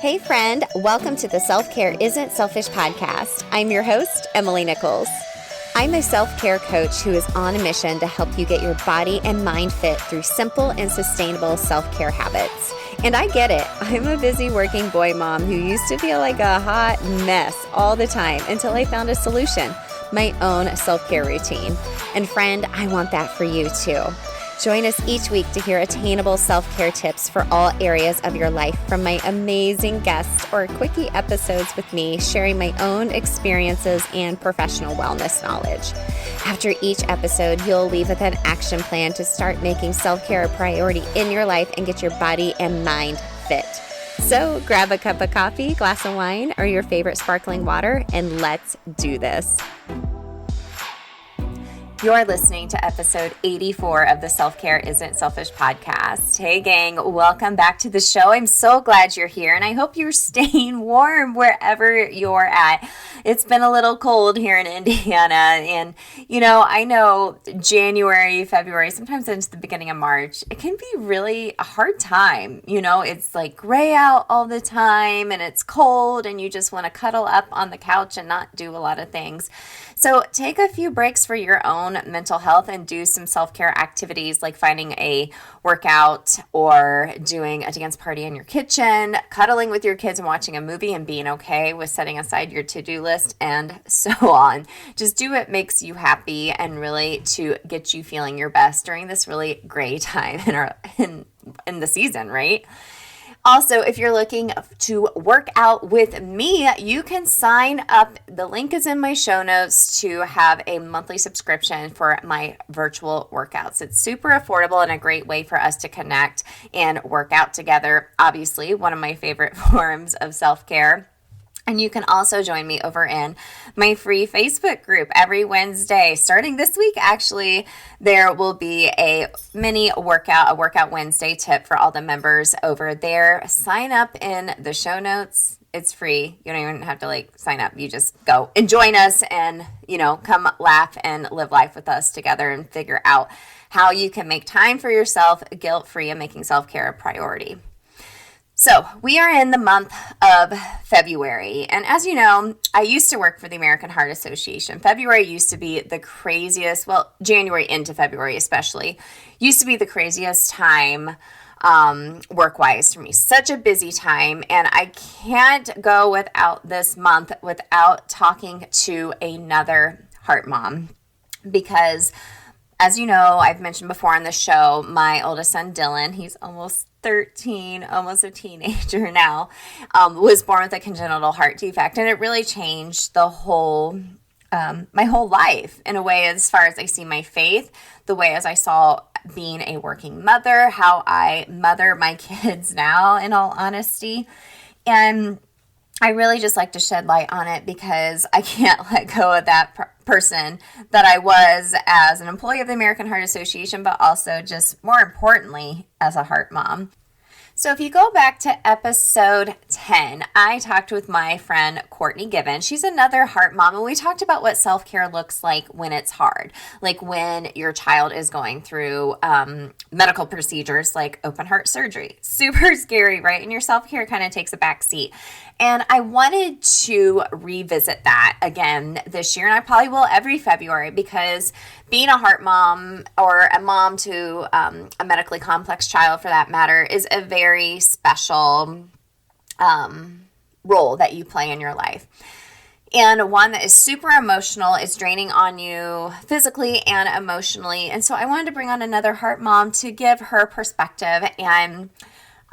Hey friend, welcome to the Self-Care Isn't Selfish podcast. I'm your host, Emily Nichols. I'm a self-care coach who is on a mission to help you get your body and mind fit through simple and sustainable self-care habits. And I get it. I'm a busy working boy mom who used to feel like a hot mess all the time until I found a solution, my own self-care routine. And friend, I want that for you too. Join us each week to hear attainable self-care tips for all areas of your life from my amazing guests or quickie episodes with me sharing my own experiences and professional wellness knowledge. After each episode, you'll leave with an action plan to start making self-care a priority in your life and get your body and mind fit. So grab a cup of coffee, glass of wine, or your favorite sparkling water, and let's do this. You're listening to episode 84 of the Self-Care Isn't Selfish podcast. Hey gang, welcome back to the show. I'm so glad you're here and I hope you're staying warm wherever you're at. It's been a little cold here in Indiana and I know January, February, sometimes into the beginning of March, it can be really a hard time. It's like gray out all the time and it's cold and you just want to cuddle up on the couch and not do a lot of things. So take a few breaks for your own mental health and do some self-care activities like finding a workout or doing a dance party in your kitchen, cuddling with your kids and watching a movie and being okay with setting aside your to-do list and so on. Just do what makes you happy and really to get you feeling your best during this really gray time in the season, right? Also, if you're looking to work out with me, you can sign up. The link is in my show notes to have a monthly subscription for my virtual workouts. It's super affordable and a great way for us to connect and work out together. Obviously, one of my favorite forms of self-care. And you can also join me over in my free Facebook group every Wednesday. Starting this week, actually, there will be a mini workout, a Workout Wednesday tip for all the members over there. Sign up in the show notes. It's free. You don't even have to sign up. You just go and join us and, come laugh and live life with us together and figure out how you can make time for yourself guilt-free and making self-care a priority. So we are in the month of February, and as you know, I used to work for the American Heart Association. February used to be the craziest, January into February especially, used to be the craziest time work-wise for me. Such a busy time, and I can't go without this month without talking to another heart mom because as you know, I've mentioned before on the show, my oldest son, Dylan, he's almost 13, almost a teenager now, was born with a congenital heart defect. And it really changed the whole, my whole life in a way as far as I see my faith, the way as I saw being a working mother, how I mother my kids now, in all honesty. And I really just like to shed light on it because I can't let go of that person that I was as an employee of the American Heart Association, but also just more importantly, as a heart mom. So if you go back to episode 10, I talked with my friend Courtney Gibbon. She's another heart mom, and we talked about what self-care looks like when it's hard, like when your child is going through medical procedures like open heart surgery. Super scary, right? And your self-care kind of takes a back seat. And I wanted to revisit that again this year, and I probably will every February because being a heart mom or a mom to a medically complex child for that matter is a very special role that you play in your life. And one that is super emotional, is draining on you physically and emotionally. And so I wanted to bring on another heart mom to give her perspective. And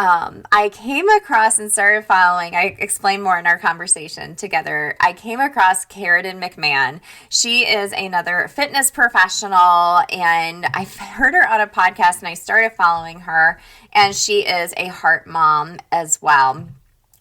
I came across and started following, I explained more in our conversation together, I came across Keridon McMahon. She is another fitness professional, and I heard her on a podcast, and I started following her, and she is a heart mom as well.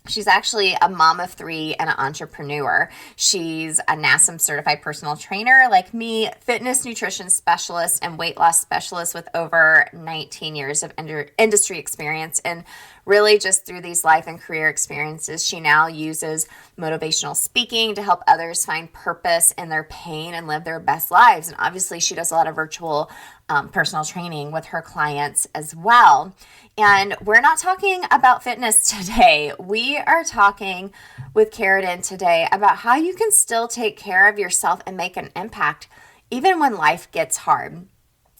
She's actually a mom of 3 and an entrepreneur. She's a NASM Certified Personal Trainer like me, fitness nutrition specialist and weight loss specialist with over 19 years of industry experience. And really just through these life and career experiences, she now uses motivational speaking to help others find purpose in their pain and live their best lives. And obviously she does a lot of virtual personal training with her clients as well. And we're not talking about fitness today. We are talking with Keridon today about how you can still take care of yourself and make an impact even when life gets hard.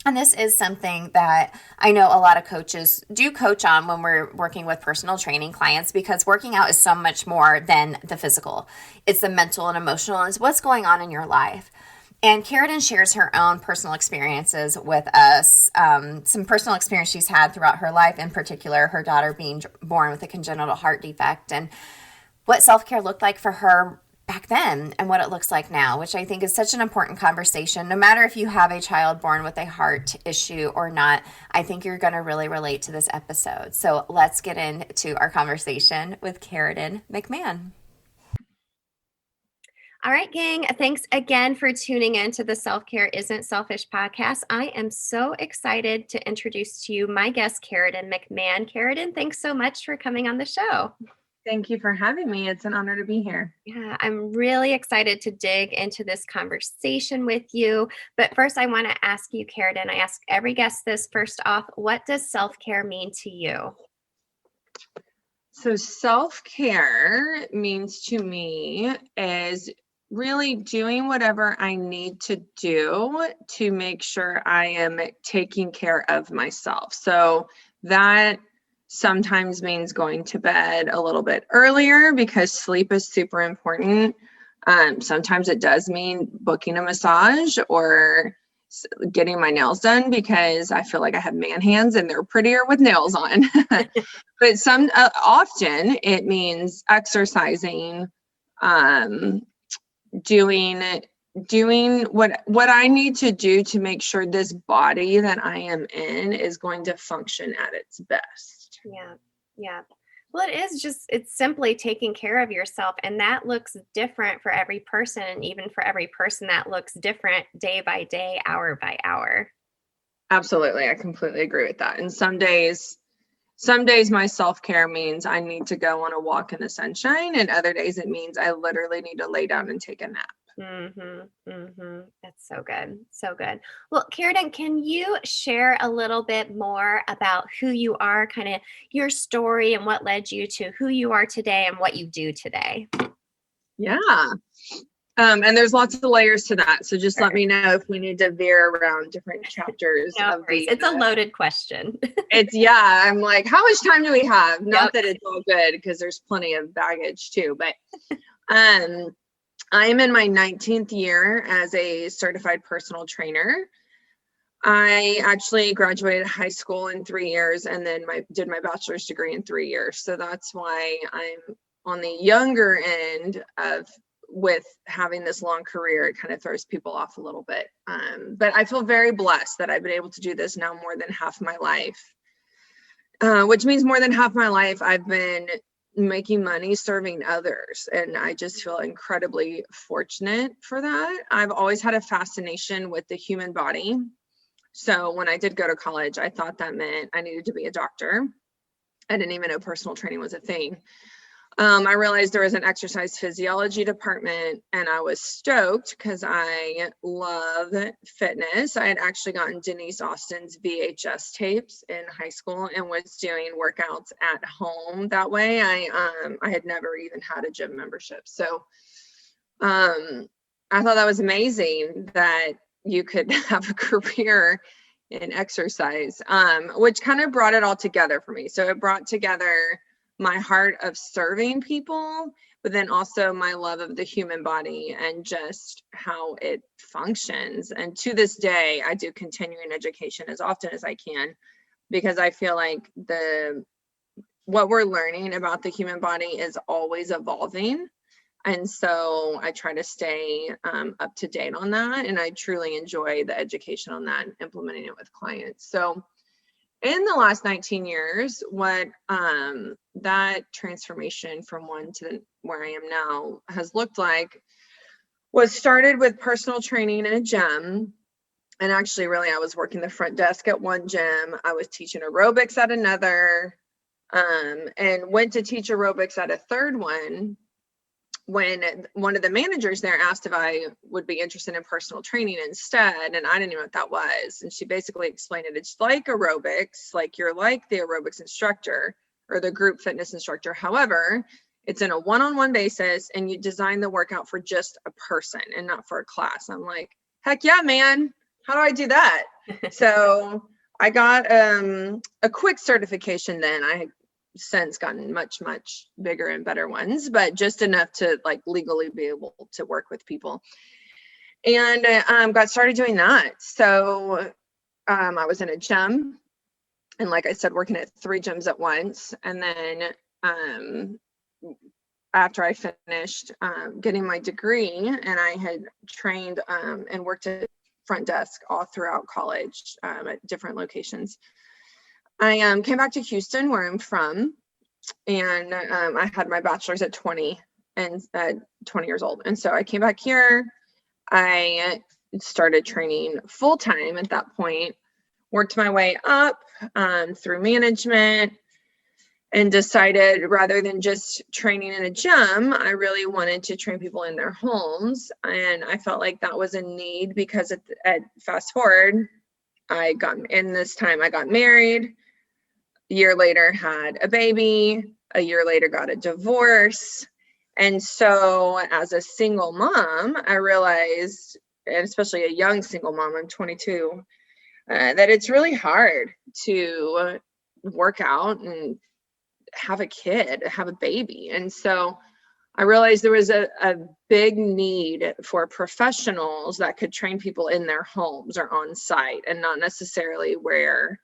And this is something that I know a lot of coaches do coach on when we're working with personal training clients, because working out is so much more than the physical. It's the mental and emotional, and it's what's going on in your life. And Keridon shares her own personal experiences with us, some personal experience she's had throughout her life, in particular, her daughter being born with a congenital heart defect, and what self-care looked like for her back then and what it looks like now, which I think is such an important conversation. No matter if you have a child born with a heart issue or not, I think you're going to really relate to this episode. So let's get into our conversation with Keridon McMahon. All right, gang. Thanks again for tuning in to the Self-Care Isn't Selfish podcast. I am so excited to introduce to you my guest, Keridon McMahon. Keridon, thanks so much for coming on the show. Thank you for having me. It's an honor to be here. Yeah, I'm really excited to dig into this conversation with you. But first, I want to ask you, Keridon, I ask every guest this first off, what does self-care mean to you? So self-care means to me is really doing whatever I need to do to make sure I am taking care of myself. So that sometimes means going to bed a little bit earlier because sleep is super important. Sometimes it does mean booking a massage or getting my nails done because I feel like I have man hands and they're prettier with nails on. But often it means exercising, doing what I need to do to make sure this body that I am in is going to function at its best. Yeah. Well, it's simply taking care of yourself. And that looks different for every person. And even for every person, that looks different day by day, hour by hour. Absolutely. I completely agree with that. And some days my self-care means I need to go on a walk in the sunshine, and other days it means I literally need to lay down and take a nap. That's so good. So good. Well, Keridon, can you share a little bit more about who you are, kind of your story and what led you to who you are today and what you do today? Yeah. And there's lots of layers to that. So just let me know if we need to veer around different chapters. No worries. It's a loaded question. I'm like, how much time do we have? Not that it's all good because there's plenty of baggage too, but I am in my 19th year as a certified personal trainer. I actually graduated high school in 3 years and then did my bachelor's degree in 3 years. So that's why I'm on the younger end with having this long career. It kind of throws people off a little bit. But I feel very blessed that I've been able to do this now more than half my life, which means more than half my life I've been making money serving others. And I just feel incredibly fortunate for that. I've always had a fascination with the human body. So when I did go to college, I thought that meant I needed to be a doctor. I didn't even know personal training was a thing. I realized there was an exercise physiology department, and I was stoked because I love fitness. I had actually gotten Denise Austin's VHS tapes in high school and was doing workouts at home that way. I had never even had a gym membership. So I thought that was amazing that you could have a career in exercise, which kind of brought it all together for me. So it brought together my heart of serving people, but then also my love of the human body and just how it functions. And to this day, I do continuing education as often as I can, because I feel like what we're learning about the human body is always evolving. And so I try to stay up to date on that. And I truly enjoy the education on that and implementing it with clients. So in the last 19 years, what that transformation from one to where I am now has looked like was started with personal training in a gym. And actually, really, I was working the front desk at one gym. I was teaching aerobics at another, and went to teach aerobics at a third one. when one of the managers there asked if I would be interested in personal training instead, and I didn't know what that was. And she basically explained it. It's like aerobics, like you're like the aerobics instructor or the group fitness instructor. However, it's in a one-on-one basis and you design the workout for just a person and not for a class. I'm like, heck yeah, man. How do I do that? So I got a quick certification then. I had since gotten much bigger and better ones, but just enough to like legally be able to work with people, and got started doing that. So I was in a gym, and like I said, working at 3 gyms at once. And then after I finished getting my degree, and I had trained and worked at front desk all throughout college at different locations, I came back to Houston, where I'm from, and I had my bachelor's at 20 years old. And so I came back here. I started training full time at that point, worked my way up through management, and decided rather than just training in a gym, I really wanted to train people in their homes. And I felt like that was a need because at fast forward, I got married. A year later, had a baby. A year later, got a divorce. And so as a single mom, I realized, and especially a young single mom, I'm 22, that it's really hard to work out and have a kid, have a baby. And so I realized there was a big need for professionals that could train people in their homes or on site, and not necessarily where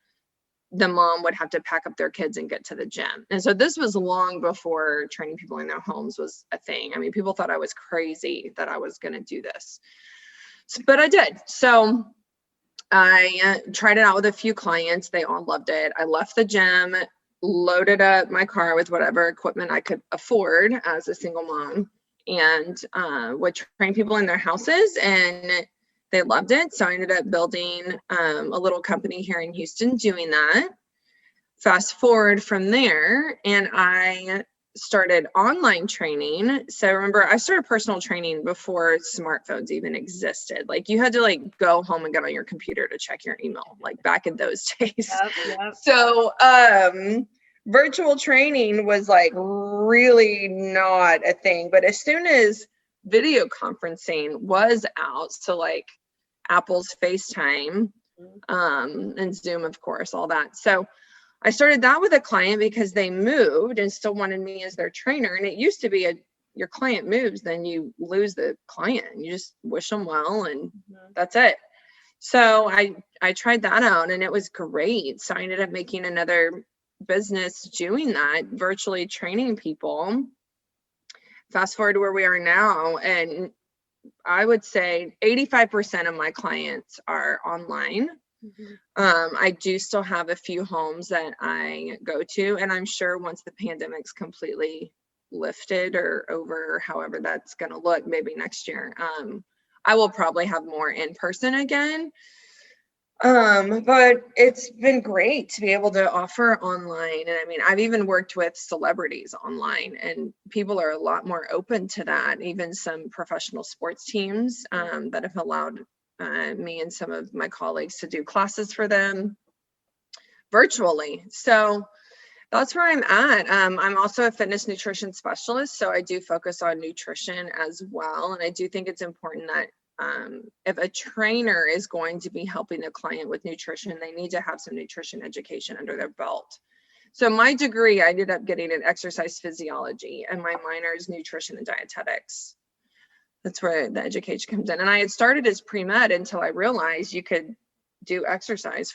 the mom would have to pack up their kids and get to the gym. And so this was long before training people in their homes was a thing. I mean, people thought I was crazy that I was going to do this, but I did. So I tried it out with a few clients. They all loved it. I left the gym, loaded up my car with whatever equipment I could afford as a single mom, and would train people in their houses, and they loved it. So I ended up building a little company here in Houston doing that. Fast forward from there, and I started online training. So remember, I started personal training before smartphones even existed. Like you had to like go home and get on your computer to check your email, like back in those days. Yep. So virtual training was like really not a thing. But as soon as video conferencing was out, so like Apple's FaceTime and Zoom, of course, all that. So I started that with a client because they moved and still wanted me as their trainer. And it used to be your client moves, then you lose the client. You just wish them well, and that's it. So I tried that out, and it was great. So I ended up making another business doing that, virtually training people. Fast forward to where we are now, and I would say 85% of my clients are online. I do still have a few homes that I go to, and I'm sure once the pandemic's completely lifted or over, however that's going to look, maybe next year, I will probably have more in person again. But it's been great to be able to offer online. And I mean, I've even worked with celebrities online, and people are a lot more open to that. Even some professional sports teams that have allowed me and some of my colleagues to do classes for them virtually. So that's where I'm at. I'm also a fitness nutrition specialist, so I do focus on nutrition as well. And I do think it's important that if a trainer is going to be helping a client with nutrition, they need to have some nutrition education under their belt. So my degree, I ended up getting in exercise physiology, and my minor is nutrition and dietetics. That's where the education comes in. And I had started as pre-med until I realized you could do exercise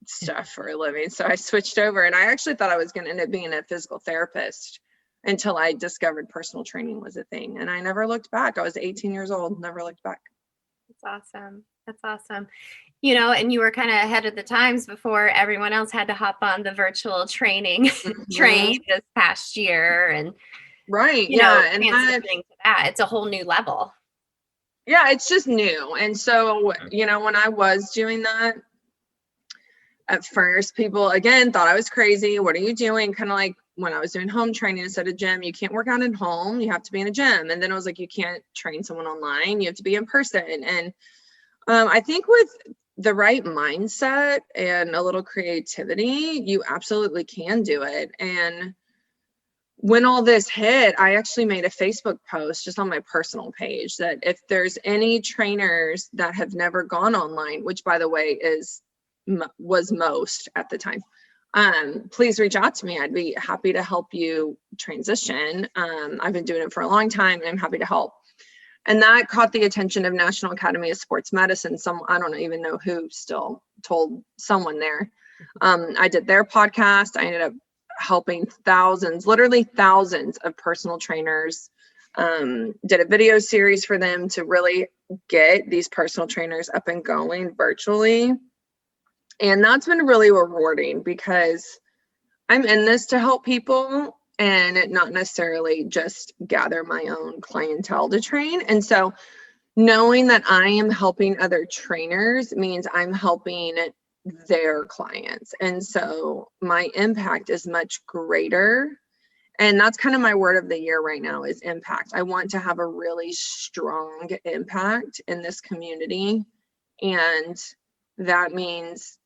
stuff for a living. So I switched over, and I actually thought I was going to end up being a physical therapist until I discovered personal training was a thing. And I never looked back. I was 18 years old, never looked back. That's awesome. That's awesome. You know, and you were kind of ahead of the times before everyone else had to hop on the virtual training train this past year. And right. You know, and transitioning to that, it's a whole new level. Yeah, it's just new. And so, you know, when I was doing that, at first people again thought I was crazy. What are you doing? Kind of like when I was doing home training instead of gym, you can't work out at home, you have to be in a gym. And then I was like, you can't train someone online, you have to be in person. And I think with the right mindset and a little creativity, you absolutely can do it. And when all this hit, I actually made a Facebook post just on my personal page that if there's any trainers that have never gone online, which by the way was most at the time, please reach out to me. I'd be happy to help you transition. I've been doing it for a long time and I'm happy to help. And that caught the attention of National Academy of Sports Medicine. I don't even know who still told someone there. I did their podcast. I ended up helping literally thousands of personal trainers. Did a video series for them to really get these personal trainers up and going virtually. And that's been really rewarding because I'm in this to help people and not necessarily just gather my own clientele to train. And so knowing that I am helping other trainers means I'm helping their clients. And so my impact is much greater. And that's kind of my word of the year right now is impact. I want to have a really strong impact in this community. And that means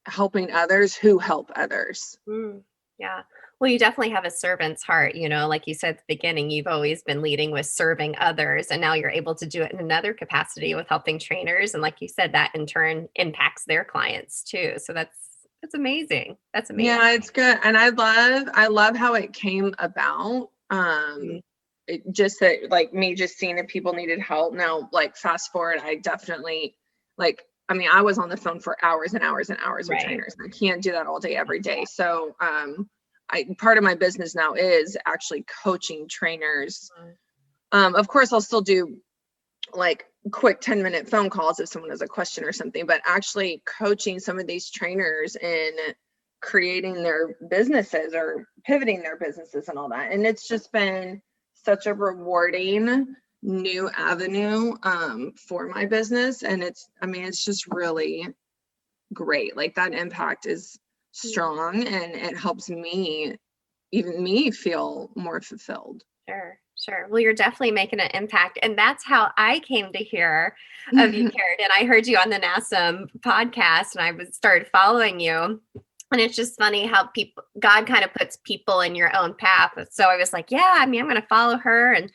helping others who help others. Yeah. Well, you definitely have a servant's heart, like you said at the beginning, you've always been leading with serving others, and now you're able to do it in another capacity with helping trainers. And like you said, that in turn impacts their clients too. So that's amazing. That's amazing. Yeah, it's good. And I love how it came about. It just that like me just seeing if people needed help. Now, like fast forward, I definitely I was on the phone for hours and hours and hours with trainers. I can't do that all day, every day. So part of my business now is actually coaching trainers. Of course, I'll still do like quick 10-minute phone calls if someone has a question or something, but actually coaching some of these trainers in creating their businesses or pivoting their businesses and all that. And it's just been such a rewarding new avenue for my business. And it's just really great. Like that impact is strong and it helps me feel more fulfilled. Sure. Well, you're definitely making an impact. And that's how I came to hear of you, Keridon. I heard you on the NASM podcast and I started following you. And it's just funny how God kind of puts people in your own path. So I was like, yeah, I'm going to follow her and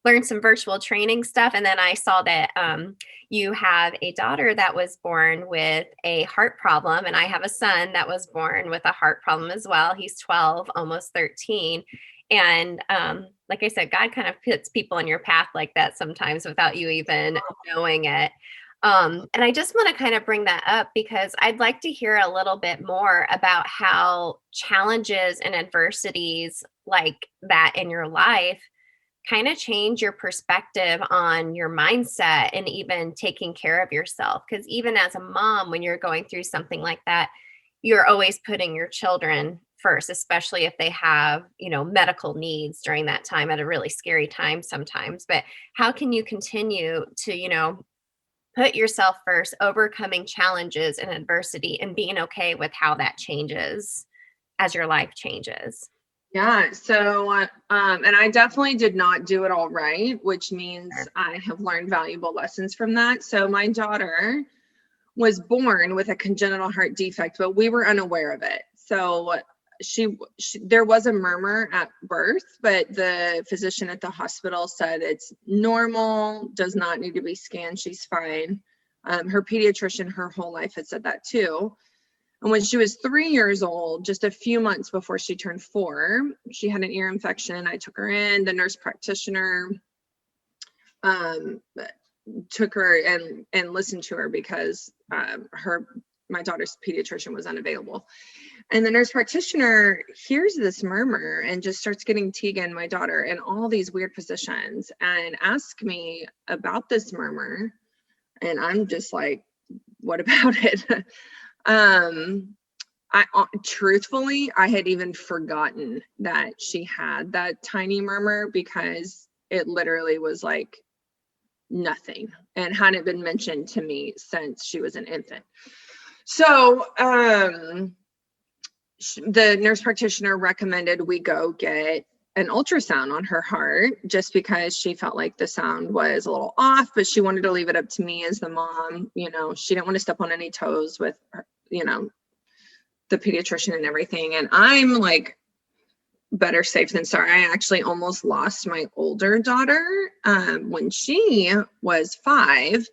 learn some virtual training stuff. And then I saw that you have a daughter that was born with a heart problem. And I have a son that was born with a heart problem as well. He's 12, almost 13. And like I said, God kind of puts people in your path like that sometimes without you even knowing it. And I just want to kind of bring that up because I'd like to hear a little bit more about how challenges and adversities like that in your life kind of change your perspective on your mindset and even taking care of yourself. Because even as a mom, when you're going through something like that, you're always putting your children first, especially if they have, medical needs during that time at a really scary time sometimes. But how can you continue to, put yourself first, overcoming challenges and adversity and being okay with how that changes as your life changes? Yeah. So, and I definitely did not do it all right, which means I have learned valuable lessons from that. So my daughter was born with a congenital heart defect, but we were unaware of it. So there was a murmur at birth, but the physician at the hospital said it's normal, does not need to be scanned. She's fine. Her pediatrician her whole life had said that too. And when she was 3 years old, just a few months before she turned 4, she had an ear infection. I took her in. The nurse practitioner took her and listened to her because my daughter's pediatrician was unavailable. And the nurse practitioner hears this murmur and just starts getting Tegan, my daughter, in all these weird positions and asks me about this murmur. And I'm just like, what about it? Truthfully, I had even forgotten that she had that tiny murmur because it literally was like nothing and hadn't been mentioned to me since she was an infant. So, the nurse practitioner recommended we go get an ultrasound on her heart, just because she felt like the sound was a little off, but she wanted to leave it up to me as the mom. She didn't want to step on any toes with her, the pediatrician and everything. And I'm like, better safe than sorry. I actually almost lost my older daughter when she was 5.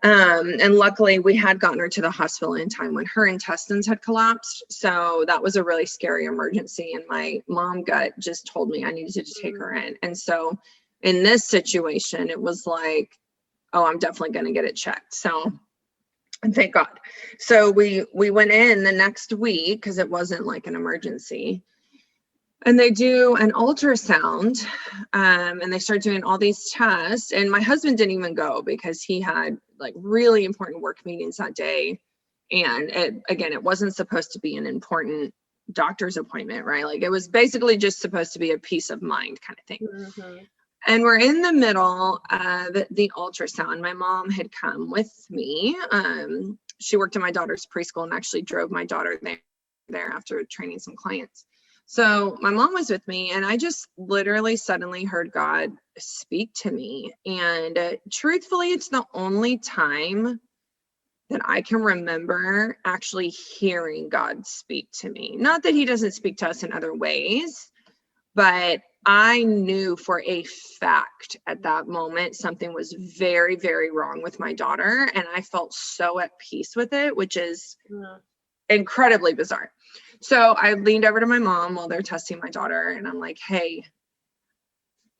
And luckily we had gotten her to the hospital in time when her intestines had collapsed. So that was a really scary emergency. And my mom gut just told me I needed to take her in. And so in this situation, it was like, oh, I'm definitely going to get it checked. So, and thank God. So we went in the next week because it wasn't like an emergency. And they do an ultrasound, and they start doing all these tests. And my husband didn't even go because he had like really important work meetings that day. And it wasn't supposed to be an important doctor's appointment, right? Like it was basically just supposed to be a peace of mind kind of thing. Mm-hmm. And we're in the middle of the ultrasound. My mom had come with me. She worked in my daughter's preschool and actually drove my daughter there after training some clients. So my mom was with me, and I just literally suddenly heard God speak to me. And truthfully, it's the only time that I can remember actually hearing God speak to me. Not that he doesn't speak to us in other ways, but I knew for a fact at that moment something was very, very wrong with my daughter. And I felt so at peace with it, which is incredibly bizarre. So I leaned over to my mom while they're testing my daughter, and I'm like, hey,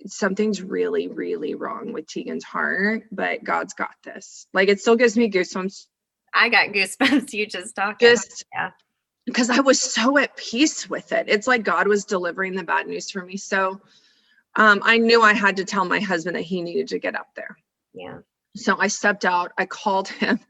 something's really, really wrong with Tegan's heart, but God's got this. Like, it still gives me goosebumps. I got goosebumps. You just talking. Yeah. Because I was so at peace with it. It's like God was delivering the bad news for me. So I knew I had to tell my husband that he needed to get up there. Yeah. So I stepped out. I called him.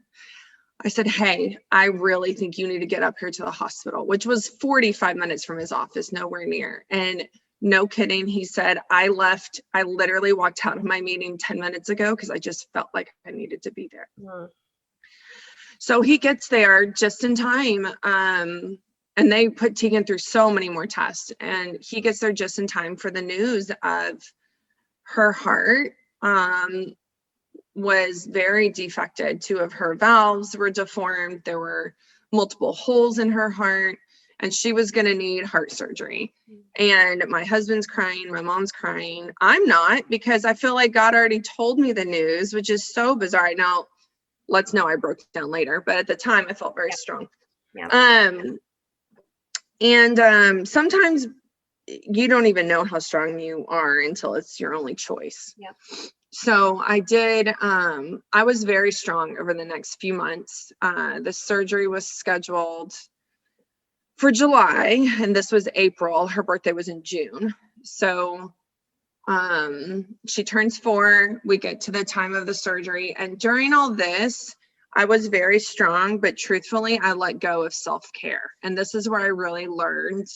I said, hey, I really think you need to get up here to the hospital, which was 45 minutes from his office, nowhere near. And no kidding, he said, I literally walked out of my meeting 10 minutes ago because I just felt like I needed to be there. So he gets there just in time. And they put Tegan through so many more tests. And he gets there just in time for the news of her heart was very defected. 2 of her valves were deformed. There were multiple holes in her heart, and she was going to need heart surgery. And my husband's crying. My mom's crying. I'm not, because I feel like God already told me the news, which is so bizarre. Now, let's know I broke down later, but at the time I felt very strong. Sometimes you don't even know how strong you are until it's your only choice. So I did, I was very strong over the next few months. The surgery was scheduled for July, and this was April. Her birthday was in June. So she turns 4. We get to the time of the surgery. And during all this, I was very strong, but truthfully, I let go of self-care. And this is where I really learned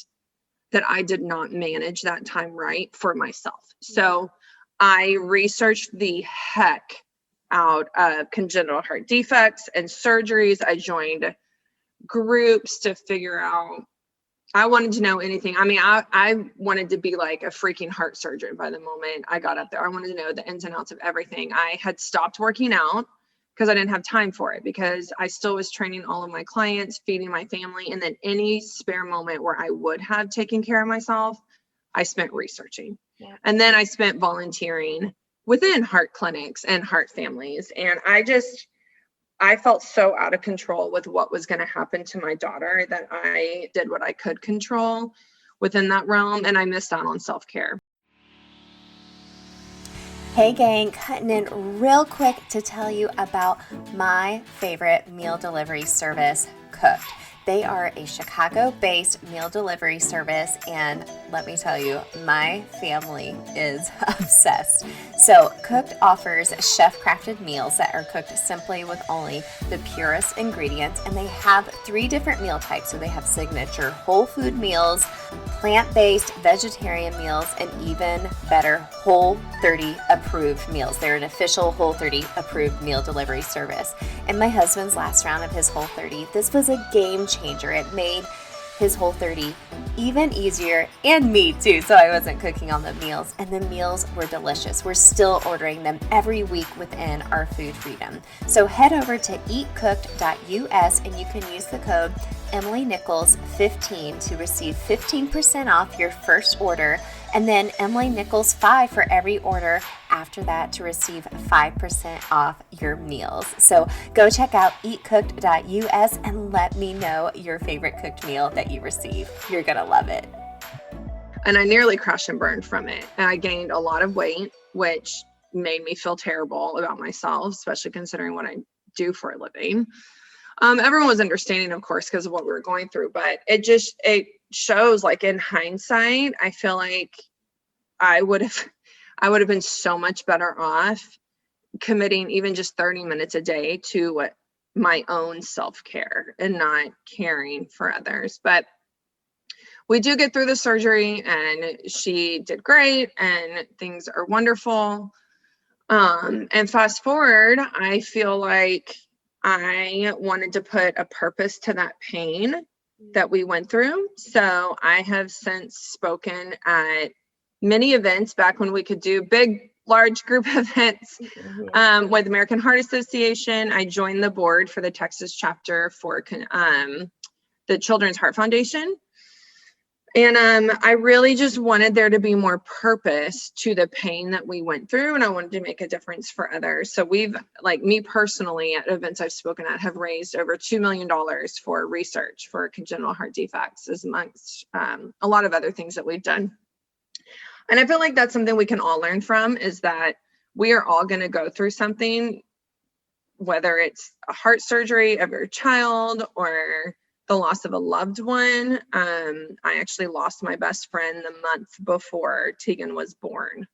that I did not manage that time right for myself. So I researched the heck out of congenital heart defects and surgeries. I joined groups to figure out, I wanted to know anything. I mean, I wanted to be like a freaking heart surgeon by the moment I got up there. I wanted to know the ins and outs of everything. I had stopped working out because I didn't have time for it, because I still was training all of my clients, feeding my family. And then any spare moment where I would have taken care of myself, I spent researching. And then I spent volunteering within heart clinics and heart families. And I felt so out of control with what was going to happen to my daughter that I did what I could control within that realm, and I missed out on self-care. Hey gang, cutting in real quick to tell you about my favorite meal delivery service, Cooked. They are a Chicago-based meal delivery service, and let me tell you, my family is obsessed. So Cooked offers chef-crafted meals that are cooked simply with only the purest ingredients, and they have 3 different meal types. So they have signature whole food meals, plant-based vegetarian meals, and even better, Whole30 approved meals. They're an official Whole30 approved meal delivery service. And my husband's last round of his Whole30, this was a game changer. It made his Whole30 even easier, and me too, so I wasn't cooking on the meals. And the meals were delicious. We're still ordering them every week within our food freedom. So head over to eatcooked.us and you can use the code EmilyNichols15 to receive 15% off your first order, and then Emily Nichols 5 for every order after that to receive 5% off your meals. So go check out eatcooked.us and let me know your favorite cooked meal that you receive. You're gonna love it. And I nearly crashed and burned from it. And I gained a lot of weight, which made me feel terrible about myself, especially considering what I do for a living. Everyone was understanding, of course, because of what we were going through, but it shows, like, in hindsight, I feel like I would have been so much better off committing even just 30 minutes a day to my own self-care and not caring for others. But we do get through the surgery, and she did great, and things are wonderful. And fast forward, I feel like I wanted to put a purpose to that pain that we went through. So I have since spoken at many events back when we could do big, large group events with American Heart Association. I joined the board for the Texas chapter for the Children's Heart Foundation. And I really just wanted there to be more purpose to the pain that we went through, and I wanted to make a difference for others. So we've, like, me personally, at events I've spoken at, have raised over $2 million for research for congenital heart defects, as amongst a lot of other things that we've done. And I feel like that's something we can all learn from, is that we are all going to go through something, whether it's a heart surgery of your child or the loss of a loved one. I actually lost my best friend the month before Tegan was born.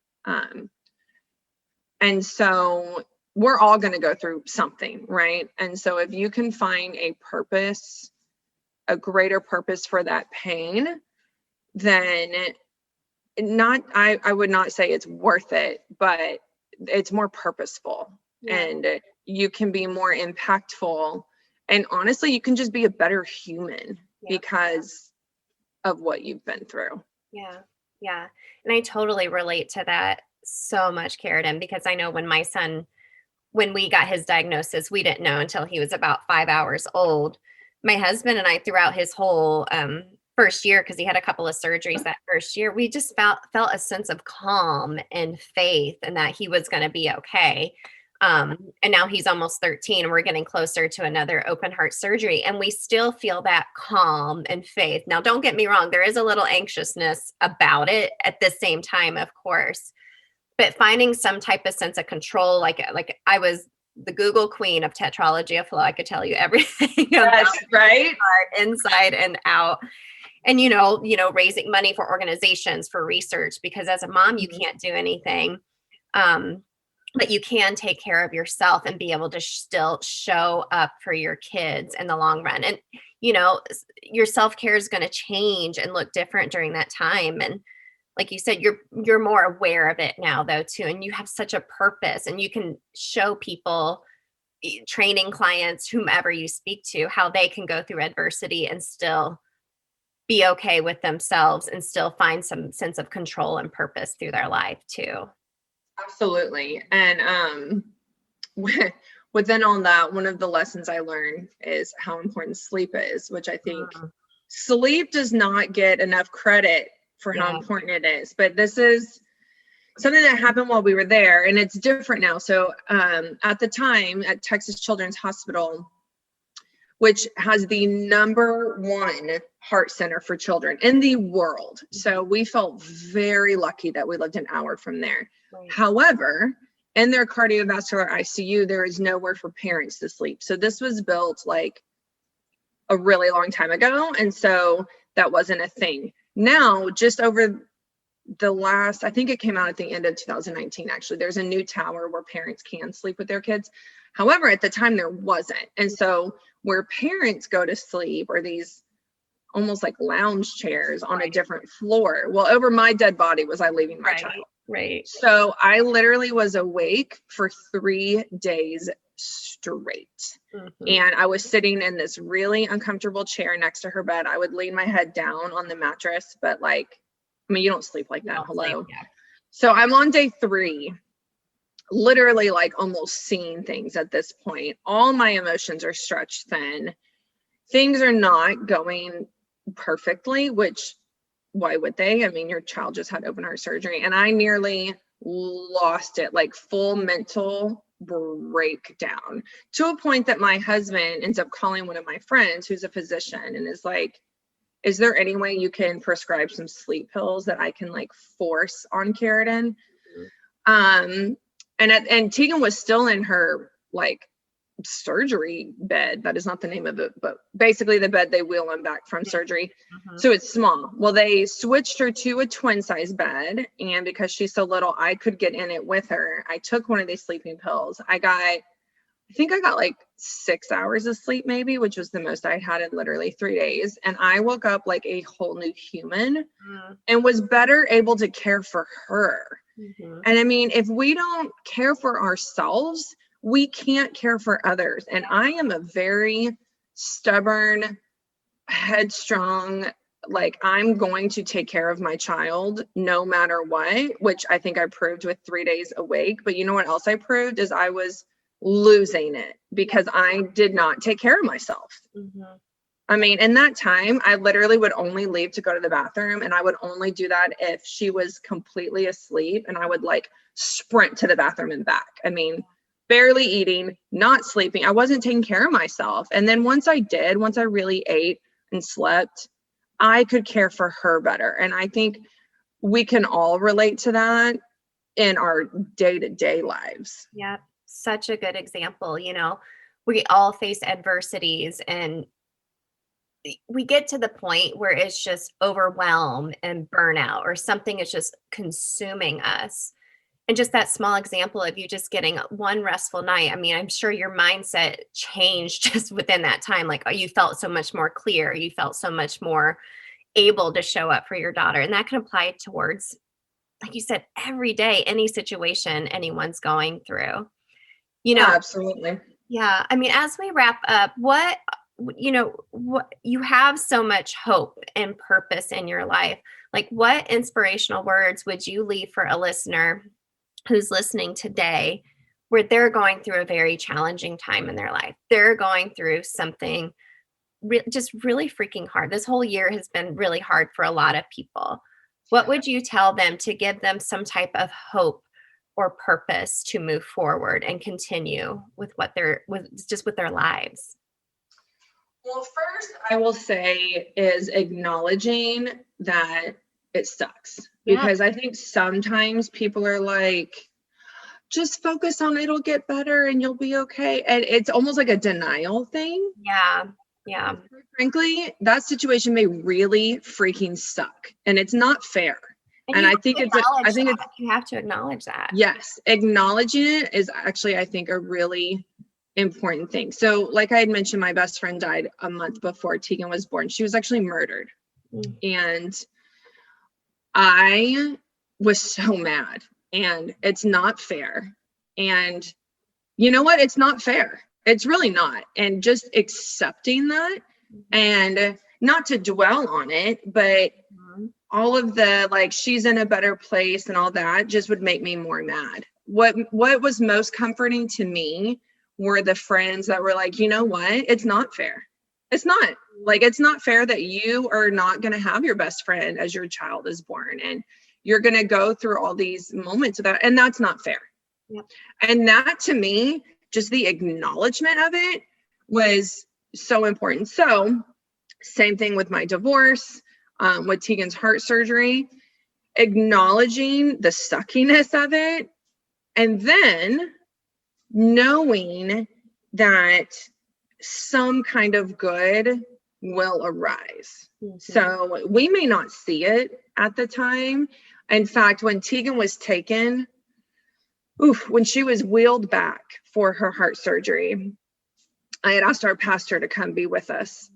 And so we're all going to go through something, right? And so if you can find a purpose, a greater purpose for that pain, then I would not say it's worth it, but it's more purposeful. Yeah. And you can be more impactful. And honestly, you can just be a better human because of what you've been through. Yeah. Yeah. And I totally relate to that so much, Keridon, because I know when we got his diagnosis, we didn't know until he was about 5 hours old. My husband and I, throughout his whole first year, because he had a couple of surgeries that first year, we just felt a sense of calm and faith and that he was going to be okay. And now he's almost 13 and we're getting closer to another open heart surgery. And we still feel that calm and faith. Now, don't get me wrong. There is a little anxiousness about it at the same time, of course, but finding some type of sense of control, like I was the Google queen of tetralogy of flow. I could tell you everything. Yes, right. Inside and out. And, raising money for organizations, for research, because as a mom, you can't do anything. But you can take care of yourself and be able to still show up for your kids in the long run. And, your self-care is going to change and look different during that time. And like you said, you're more aware of it now, though, too. And you have such a purpose, and you can show people, training clients, whomever you speak to, how they can go through adversity and still be okay with themselves and still find some sense of control and purpose through their life, too. Absolutely. And within all that, one of the lessons I learned is how important sleep is, which I think sleep does not get enough credit for how important it is. But this is something that happened while we were there, and it's different now. So at the time at Texas Children's Hospital, which has the #1 heart center for children in the world. So we felt very lucky that we lived an hour from there. Right. However, in their cardiovascular ICU, there is nowhere for parents to sleep. So this was built like a really long time ago. And so that wasn't a thing. Now, just over the last, I think it came out at the end of 2019, actually, there's a new tower where parents can sleep with their kids. However, at the time there wasn't. And so where parents go to sleep are these almost like lounge chairs on a different floor. Well, over my dead body was I leaving my child. Right. So I literally was awake for 3 days straight. Mhm. And I was sitting in this really uncomfortable chair next to her bed. I would lean my head down on the mattress, but like, I mean, you don't sleep like You that. don't Hello. sleep, yeah. So I'm on day 3, literally like almost seeing things at this point. All my emotions are stretched thin. Things are not going perfectly, which why would they? I mean, your child just had open heart surgery, and I nearly lost it, like full mental breakdown, to a point that my husband ends up calling one of my friends who's a physician and is like, is there any way you can prescribe some sleep pills that I can like force on Keridon? And Tegan was still in her like surgery bed. That is not the name of it, but basically the bed they wheel him back from surgery. So it's small. Well, they switched her to a twin size bed, and because she's so little, I could get in it with her. I took one of these sleeping pills. I think I got like 6 hours of sleep maybe, which was the most I had in literally 3 days. And I woke up like a whole new human and was better able to care for her. And I mean, if we don't care for ourselves, we can't care for others. And I am a very stubborn, headstrong, like I'm going to take care of my child no matter what, which I think I proved with 3 days awake. But you know what else I proved is I was losing it because I did not take care of myself. I mean, in that time, I literally would only leave to go to the bathroom, and I would only do that if she was completely asleep, and I would like sprint to the bathroom and back. I mean, barely eating, not sleeping. I wasn't taking care of myself. And then once I really ate and slept, I could care for her better. And I think we can all relate to that in our day-to-day lives. Yeah, such a good example. You know, we all face adversities, and we get to the point where it's just overwhelm and burnout, or something is just consuming us. And just that small example of you just getting one restful night, I mean, I'm sure your mindset changed just within that time. Like, oh, you felt so much more clear. You felt so much more able to show up for your daughter. And that can apply towards, like you said, every day, any situation anyone's going through. You know, Absolutely. yeah. I mean, as we wrap up, what you have so much hope and purpose in your life. Like, what inspirational words would you leave for a listener who's listening today, where they're going through a very challenging time in their life? They're going through something just really freaking hard. This whole year has been really hard for a lot of people. What would you tell them to give them some type of hope or purpose to move forward and continue with what they're with their lives? Well, first, I will say is acknowledging that it sucks. Yeah. Because I think sometimes people are like, just focus on it'll get better and you'll be okay. And it's almost like a denial thing. Yeah. Yeah. Frankly, that situation may really freaking suck, and it's not fair. And I think you have to acknowledge that. Yes, acknowledging it is actually, I think, a really important thing. So like I had mentioned, my best friend died a month before Tegan was born. She was actually murdered. And I was so mad, and it's not fair. And you know what? It's not fair. It's really not. And just accepting that, and not to dwell on it, but all of the like, she's in a better place and all that just would make me more mad. What was most comforting to me were the friends that were like, you know what? It's not fair. It's not. Like, it's not fair that you are not going to have your best friend as your child is born, and you're going to go through all these moments of that, and that's not fair. Yep. And that, to me, just the acknowledgement of it was so important. So same thing with my divorce, with Tegan's heart surgery, acknowledging the suckiness of it, and then knowing that some kind of good will arise. So we may not see it at the time. In fact, when Tegan was taken, when she was wheeled back for her heart surgery, I had asked our pastor to come be with us.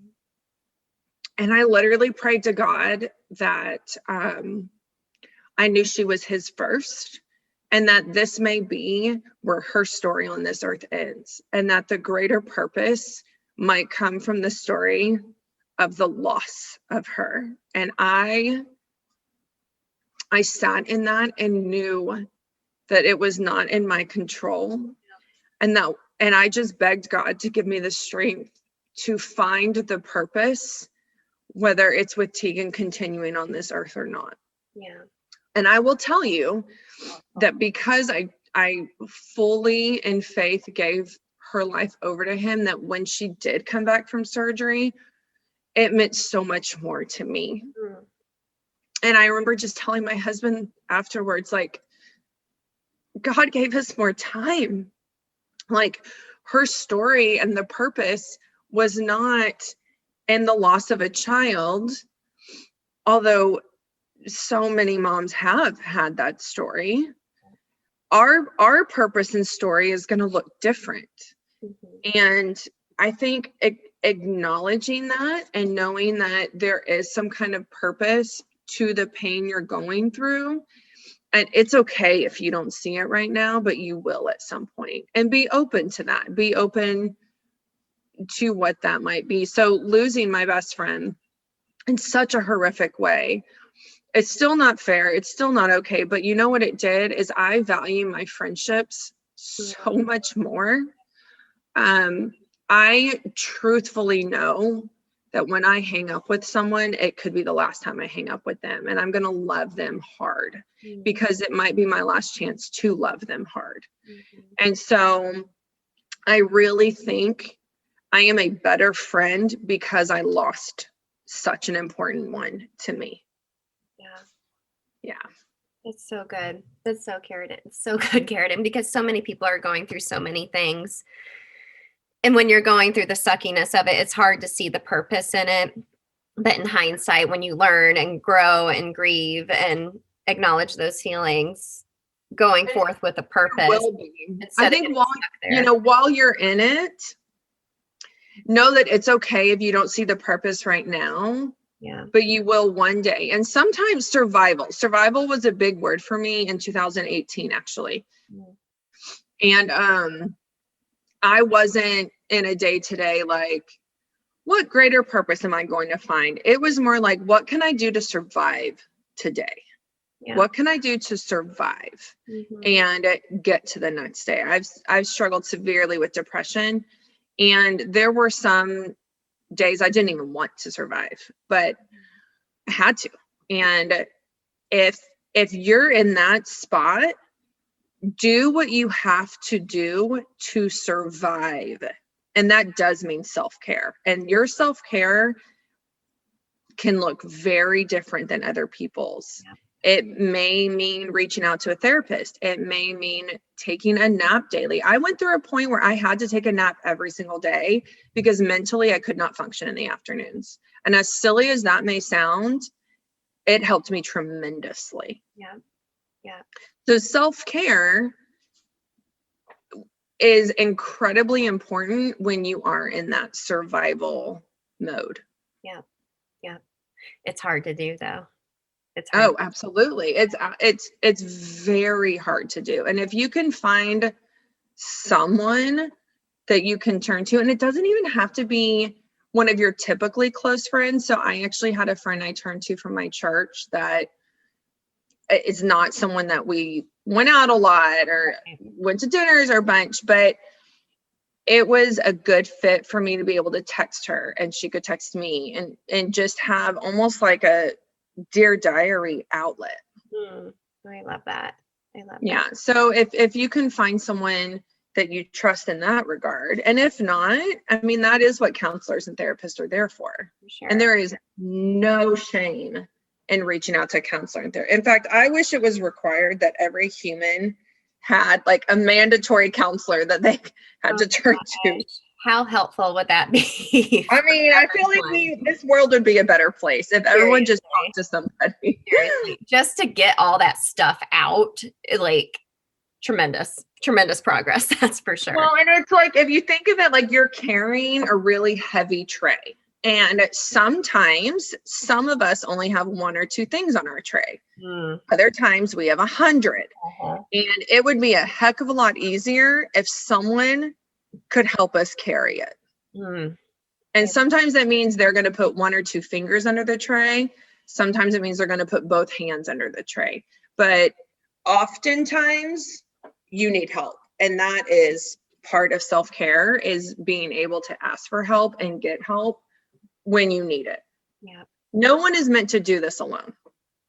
And I literally prayed to God that I knew she was his first, and that this may be where her story on this earth ends, and that the greater purpose might come from the story of the loss of her. And I sat in that and knew that it was not in my control, and I just begged God to give me the strength to find the purpose, whether it's with Tegan continuing on this earth or not. Yeah. And I will tell you that because I fully in faith gave her life over to him, that when she did come back from surgery, it meant so much more to me. Mm. And I remember just telling my husband afterwards, like, God gave us more time. Like, her story and the purpose was not in the loss of a child, although so many moms have had that story. Our purpose and story is going to look different. Mm-hmm. And I think acknowledging that and knowing that there is some kind of purpose to the pain you're going through, and it's okay if you don't see it right now, but you will at some point, and be open to that. Be open to what that might be. So losing my best friend in such a horrific way, it's still not fair. It's still not okay. But you know what it did is I value my friendships so much more. I truthfully know that when I hang up with someone, it could be the last time I hang up with them, and I'm going to love them hard because it might be my last chance to love them hard. And so I really think I am a better friend because I lost such an important one to me. Yeah. It's so good. That's so Keridon. It's so good, Keridon, because so many people are going through so many things. And when you're going through the suckiness of it, it's hard to see the purpose in it. But in hindsight, when you learn and grow and grieve and acknowledge those feelings, going forth with a purpose. I think while you're in it, know that it's okay if you don't see the purpose right now. Yeah. But you will one day. And sometimes survival was a big word for me in 2018, actually. And I wasn't in a day-to-day like, what greater purpose am I going to find? It was more like, what can I do to survive today? Yeah. What can I do to survive and get to the next day? I've struggled severely with depression, and there were some days I didn't even want to survive, but I had to. And if you're in that spot, do what you have to do to survive. And that does mean self-care. And your self-care can look very different than other people's. Yeah. It may mean reaching out to a therapist. It may mean taking a nap daily. I went through a point where I had to take a nap every single day because mentally I could not function in the afternoons. And as silly as that may sound, it helped me tremendously. Yeah. Yeah. So self-care is incredibly important when you are in that survival mode. Yeah. Yeah. It's hard to do though. It's hard. Oh, absolutely. It's very hard to do. And if you can find someone that you can turn to, and it doesn't even have to be one of your typically close friends. So I actually had a friend I turned to from my church that is not someone that we went out a lot or went to dinners or bunch, but it was a good fit for me to be able to text her and she could text me and just have almost like a Dear Diary outlet. I love that. Yeah. So if you can find someone that you trust in that regard, and if not, I mean, that is what counselors and therapists are there for. Sure. And there is no shame in reaching out to a counselor and therapist. In fact, I wish it was required that every human had like a mandatory counselor that they had to turn to. How helpful would that be? I mean, I feel like this world would be a better place if everyone just talked to somebody. Seriously. Just to get all that stuff out, like tremendous progress. That's for sure. Well, and it's like, if you think of it like you're carrying a really heavy tray And sometimes some of us only have 1 or 2 things on our tray. Mm. Other times we have 100. Uh-huh. And it would be a heck of a lot easier if someone could help us carry it. Mm. And sometimes that means they're going to put 1 or 2 fingers under the tray. Sometimes it means they're going to put both hands under the tray. But oftentimes you need help. And that is part of self-care, is being able to ask for help and get help when you need it. Yeah. No one is meant to do this alone.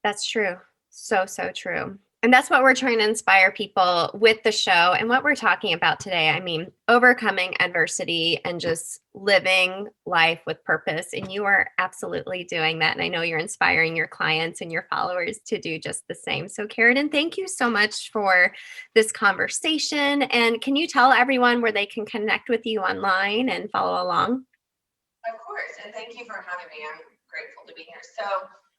That's true. So true. And that's what we're trying to inspire people with the show and what we're talking about today. I mean, overcoming adversity and just living life with purpose. And you are absolutely doing that. And I know you're inspiring your clients and your followers to do just the same. So, Keridon, thank you so much for this conversation. And can you tell everyone where they can connect with you online and follow along? Of course. And thank you for having me. I'm grateful to be here. So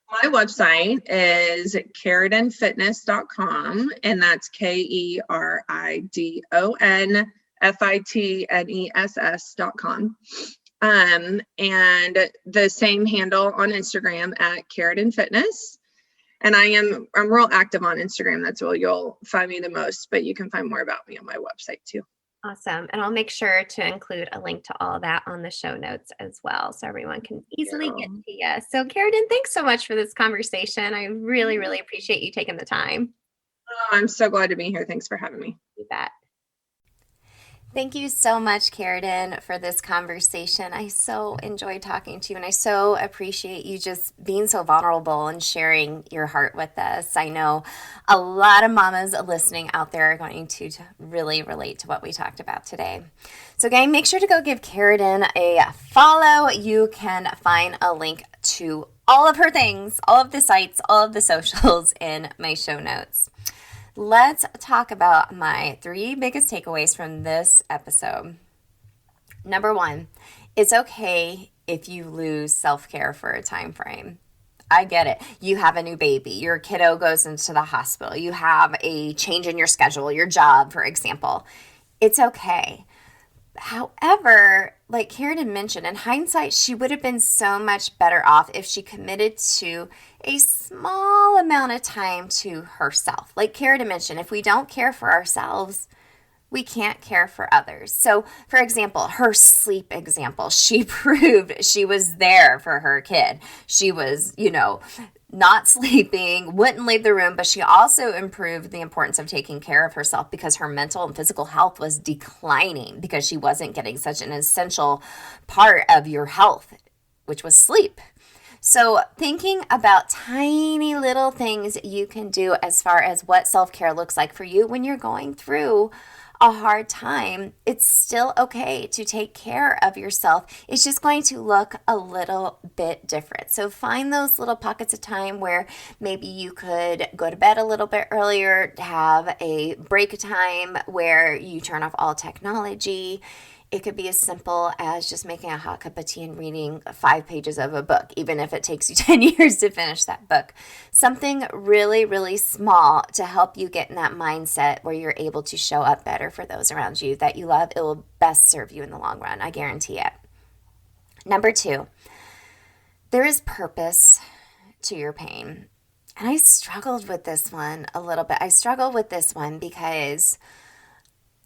my website is keridonfitness.com, and that's KeridonFitness.com. And the same handle on Instagram at Keridon Fitness. And I'm real active on Instagram. That's where you'll find me the most, but you can find more about me on my website too. Awesome. And I'll make sure to include a link to all that on the show notes as well, so everyone can easily get to you. So, Keridon, thanks so much for this conversation. I really, really appreciate you taking the time. Oh, I'm so glad to be here. Thanks for having me. You bet. Thank you so much, Keridon, for this conversation. I so enjoyed talking to you, and I so appreciate you just being so vulnerable and sharing your heart with us. I know a lot of mamas listening out there are going to really relate to what we talked about today. So, gang, make sure to go give Keridon a follow. You can find a link to all of her things, all of the sites, all of the socials in my show notes. Let's talk about my 3 biggest takeaways from this episode. Number 1, it's okay if you lose self-care for a time frame. I get it. You have a new baby. Your kiddo goes into the hospital. You have a change in your schedule, your job, for example. It's okay. However, like Keridon mentioned, in hindsight, she would have been so much better off if she committed to a small amount of time to herself. Like Keridon mentioned, if we don't care for ourselves, we can't care for others. So, for example, her sleep example, she proved she was there for her kid. She was, not sleeping, wouldn't leave the room, but she also improved the importance of taking care of herself because her mental and physical health was declining because she wasn't getting such an essential part of your health, which was sleep. So thinking about tiny little things you can do as far as what self-care looks like for you when you're going through a hard time, it's still okay to take care of yourself. It's just going to look a little bit different. So find those little pockets of time where maybe you could go to bed a little bit earlier, have a break time where you turn off all technology. It could be as simple as just making a hot cup of tea and reading 5 pages of a book, even if it takes you 10 years to finish that book. Something really, really small to help you get in that mindset where you're able to show up better for those around you that you love. It will best serve you in the long run. I guarantee it. Number 2, there is purpose to your pain. And I struggled with this one a little bit. I struggled with this one because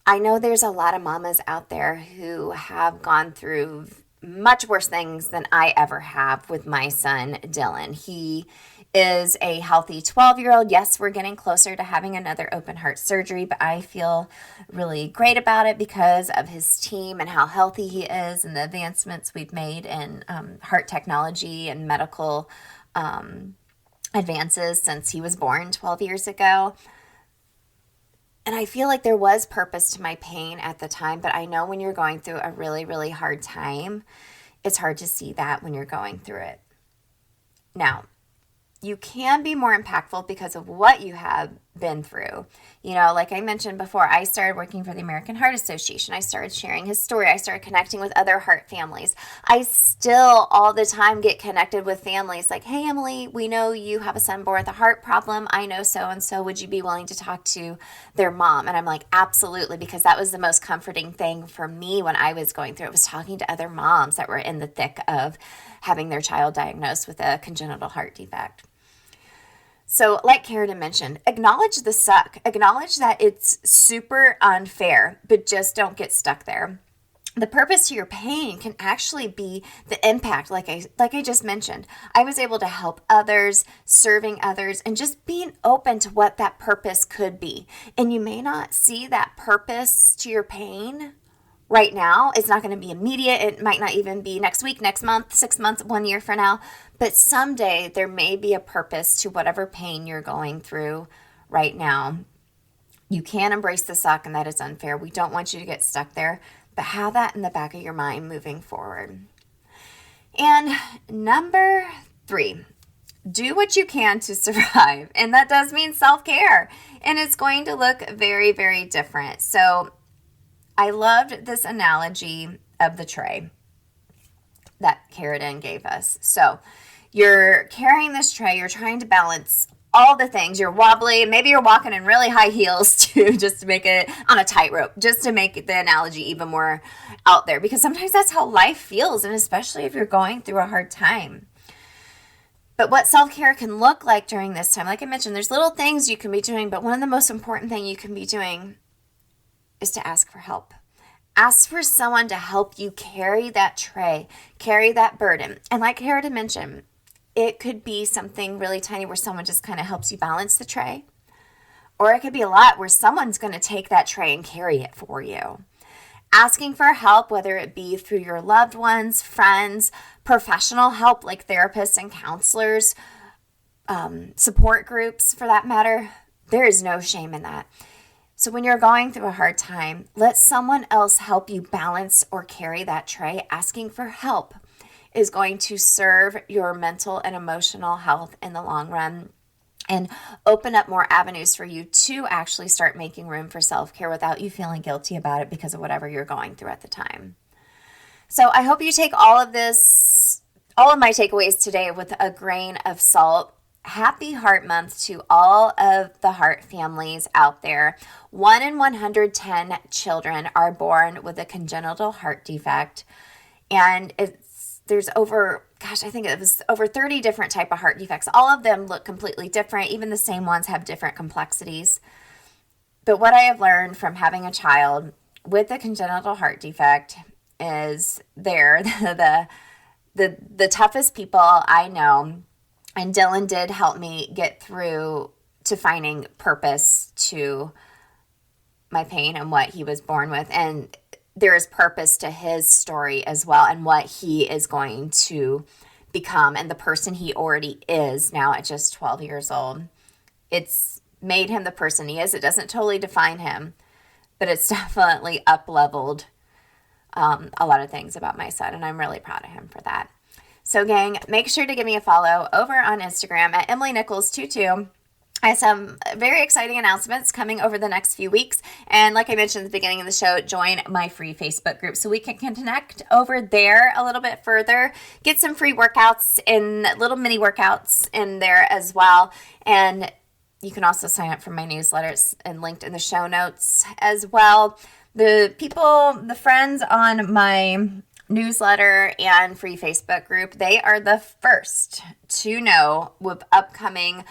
I know there's a lot of mamas out there who have gone through much worse things than I ever have with my son, Dylan. He is a healthy 12-year-old. Yes, we're getting closer to having another open heart surgery, but I feel really great about it because of his team and how healthy he is and the advancements we've made in heart technology and medical advances since he was born 12 years ago. And I feel like there was purpose to my pain at the time, but I know when you're going through a really, really hard time, it's hard to see that when you're going through it. Now, you can be more impactful because of what you have been through. You know, like I mentioned before, I started working for the American Heart Association. I started sharing his story. I started connecting with other heart families. I still all the time get connected with families like, hey, Emily, we know you have a son born with a heart problem. I know so-and-so. Would you be willing to talk to their mom? And I'm like, absolutely, because that was the most comforting thing for me when I was going through it, was talking to other moms that were in the thick of having their child diagnosed with a congenital heart defect. So like Keridon mentioned, acknowledge the suck. Acknowledge that it's super unfair, but just don't get stuck there. The purpose to your pain can actually be the impact, like I just mentioned. I was able to help others, serving others, and just being open to what that purpose could be. And you may not see that purpose to your pain right now. It's not going to be immediate. It might not even be next week, next month, 6 months, 1 year from now. But someday there may be a purpose to whatever pain you're going through right now. You can embrace the suck, and that is unfair. We don't want you to get stuck there, but have that in the back of your mind moving forward. And number 3, do what you can to survive. And that does mean self-care. And it's going to look very, very different. So I loved this analogy of the tray that Keridon gave us. So you're carrying this tray, you're trying to balance all the things. You're wobbly, maybe you're walking in really high heels too, just to make it on a tightrope, just to make the analogy even more out there, because sometimes that's how life feels, and especially if you're going through a hard time. But what self-care can look like during this time, like I mentioned, there's little things you can be doing, but one of the most important things you can be doing is to ask for help. Ask for someone to help you carry that tray, carry that burden. And like Keridon mentioned, it could be something really tiny where someone just kind of helps you balance the tray. Or it could be a lot where someone's going to take that tray and carry it for you. Asking for help, whether it be through your loved ones, friends, professional help like therapists and counselors, support groups for that matter, there is no shame in that. So when you're going through a hard time, let someone else help you balance or carry that tray. Asking for help is going to serve your mental and emotional health in the long run and open up more avenues for you to actually start making room for self-care without you feeling guilty about it because of whatever you're going through at the time. So I hope you take all of my takeaways today with a grain of salt. Happy Heart Month to all of the heart families out there. 1 in 110 children are born with a congenital heart defect. And there's over 30 different type of heart defects. All of them look completely different. Even the same ones have different complexities. But what I have learned from having a child with a congenital heart defect is they're the toughest people I know. And Dylan did help me get through to finding purpose to my pain and what he was born with. And there is purpose to his story as well, and what he is going to become and the person he already is now at just 12 years old. It's made him the person he is. It doesn't totally define him, but it's definitely up-leveled a lot of things about my son, and I'm really proud of him for that. So gang, make sure to give me a follow over on Instagram at EmilyNichols22. I have some very exciting announcements coming over the next few weeks. And like I mentioned at the beginning of the show, join my free Facebook group so we can connect over there a little bit further, get some free workouts and little mini workouts in there as well. And you can also sign up for my newsletters and linked in the show notes as well. The friends on my newsletter and free Facebook group, they are the first to know with upcoming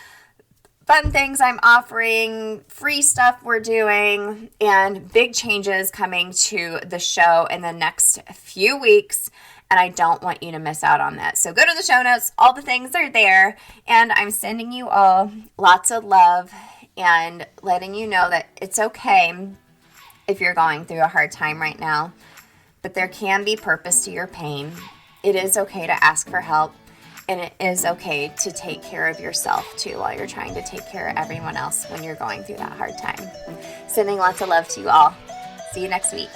fun things I'm offering, free stuff we're doing, and big changes coming to the show in the next few weeks. And I don't want you to miss out on that. So go to the show notes. All the things are there. And I'm sending you all lots of love and letting you know that it's okay if you're going through a hard time right now. But there can be purpose to your pain. It is okay to ask for help. And it is okay to take care of yourself too while you're trying to take care of everyone else when you're going through that hard time. Sending lots of love to you all. See you next week.